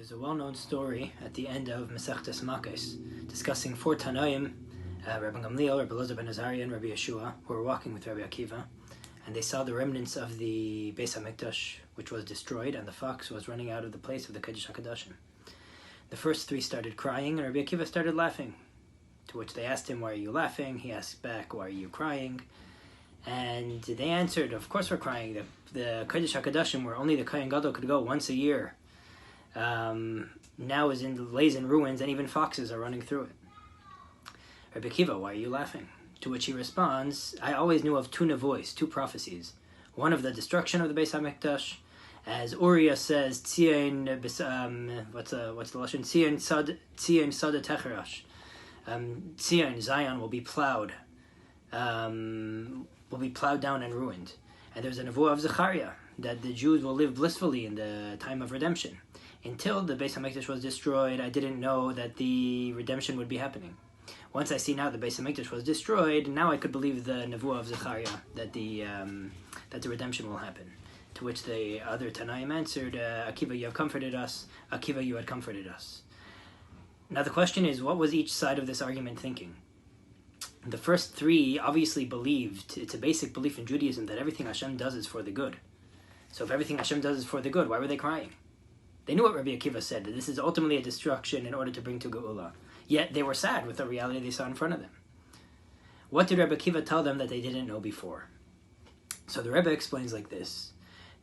There's a well-known story at the end of Masechtas Makos discussing four Tanoim, Rabbi Gamliel, Rabbi Elazar ben Azariah, and Rabbi Yeshua, who were walking with Rabbi Akiva, and they saw the remnants of the Beis HaMikdash, which was destroyed, and the fox was running out of the place of the Kodesh HaKadoshim. The first three started crying, and Rabbi Akiva started laughing, to which they asked him, "Why are you laughing?" He asked back, "Why are you crying?" And they answered, "Of course we're crying. The Kodesh HaKadoshim, where only the Kohen Gadol could go once a year, now lays in ruins, and even foxes are running through it." Rabbi Akiva, "Why are you laughing?" To which he responds, "I always knew of two nevois, two prophecies. One of the destruction of the Beis HaMikdash, as Uriah says, Tzion, what's the lashon? Tzion Sada Techerash. Tzion, Zion, will be plowed down and ruined. And there's a nevuah of Zechariah, that the Jews will live blissfully in the time of redemption. Until the Beis HaMikdash was destroyed, I didn't know that the redemption would be happening. Once I see now the Beis HaMikdash was destroyed, now I could believe the nevuah of Zechariah, that the redemption will happen." To which the other Tanaim answered, "Akiva, you have comforted us. Akiva, you had comforted us." Now the question is, what was each side of this argument thinking? The first three obviously believed, it's a basic belief in Judaism, that everything Hashem does is for the good. So if everything Hashem does is for the good, why were they crying? They knew what Rabbi Akiva said, that this is ultimately a destruction in order to bring to Geula. Yet they were sad with the reality they saw in front of them. What did Rabbi Akiva tell them that they didn't know before? So the Rebbe explains like this.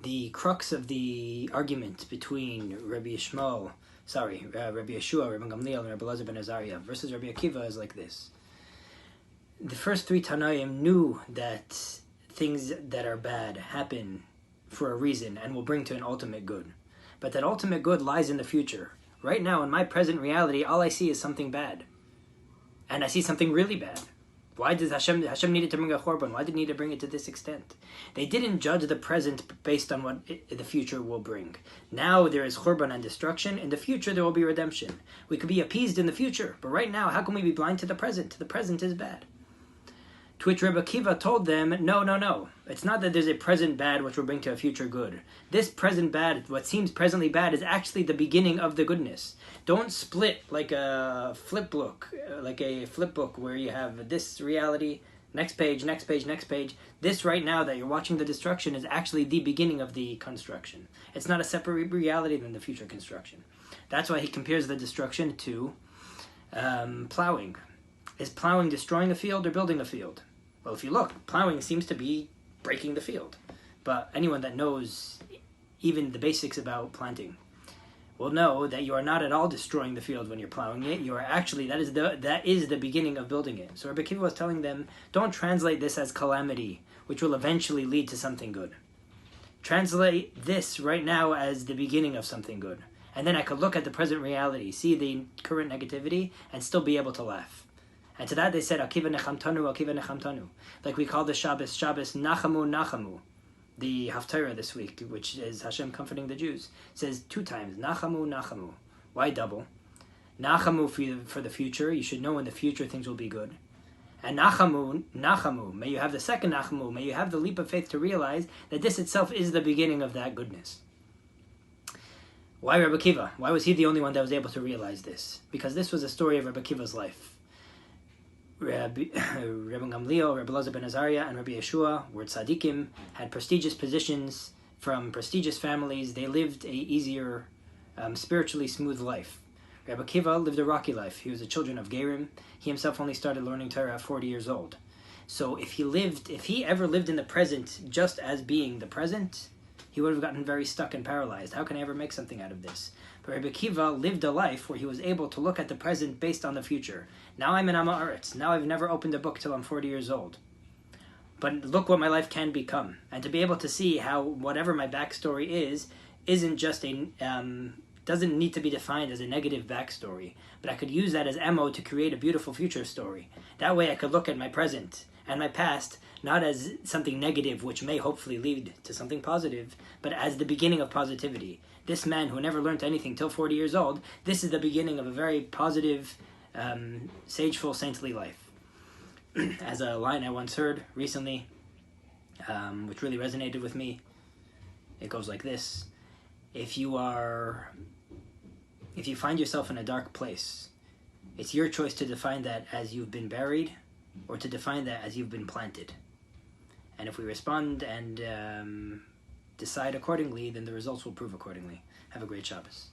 The crux of the argument between Rabbi Yeshua, Rabbi Gamliel, and Rabbi Elazar ben Azariah versus Rabbi Akiva is like this. The first three Tanaim knew that things that are bad happen for a reason and will bring to an ultimate good. But that ultimate good lies in the future. Right now, in my present reality, all I see is something bad. And I see something really bad. Why does Hashem needed to bring a Chorban? Why did he need to bring it to this extent? They didn't judge the present based on what the future will bring. Now there is Chorban and destruction. In the future, there will be redemption. We could be appeased in the future. But right now, how can we be blind to the present? The present is bad. To which Rabbi Akiva told them, no. It's not that there's a present bad which will bring to a future good. This present bad, what seems presently bad, is actually the beginning of the goodness. Don't split like a flip book, where you have this reality, next page. This right now that you're watching the destruction is actually the beginning of the construction. It's not a separate reality than the future construction. That's why he compares the destruction to plowing. Is plowing destroying a field or building a field? Well, if you look, plowing seems to be breaking the field. But anyone that knows even the basics about planting will know that you are not at all destroying the field when you're plowing it. You are actually, that is the beginning of building it. So Rabbi Akiva was telling them, don't translate this as calamity, which will eventually lead to something good. Translate this right now as the beginning of something good. And then I could look at the present reality, see the current negativity, and still be able to laugh. And to that they said, Akiva nechamtanu, Akiva nechamtanu. Like we call the Shabbos Nachamu, Nachamu. The Haftarah this week, which is Hashem comforting the Jews, says 2 times, Nachamu, Nachamu. Why double? Nachamu for the future. You should know in the future things will be good. And Nachamu, Nachamu. May you have the second Nachamu. May you have the leap of faith to realize that this itself is the beginning of that goodness. Why Rabbi Akiva? Why was he the only one that was able to realize this? Because this was a story of Rabbi Akiva's life. Rabbi Gamliel, Rabbi Elazar ben Azariah, and Rabbi Yeshua were tzaddikim, had prestigious positions from prestigious families. They lived a easier, spiritually smooth life. Rabbi Akiva lived a rocky life. He was a children of Gerim. He himself only started learning Torah at 40 years old. So if he ever lived in the present just as being the present, he would have gotten very stuck and paralyzed. How can I ever make something out of this? But Rabbi Akiva lived a life where he was able to look at the present based on the future. Now I'm in Am Haaretz. Now I've never opened a book till I'm 40 years old. But look what my life can become. And to be able to see how whatever my backstory isn't just doesn't need to be defined as a negative backstory. But I could use that as ammo to create a beautiful future story. That way I could look at my present and my past not as something negative which may hopefully lead to something positive, but as the beginning of positivity. This man who never learned anything till 40 years old, this is the beginning of a very positive, sageful, saintly life. As a line I once heard recently, which really resonated with me, it goes like this. If you are If you find yourself in a dark place, it's your choice to define that as you've been buried or to define that as you've been planted. And if we respond and decide accordingly, then the results will prove accordingly. Have a great Shabbos.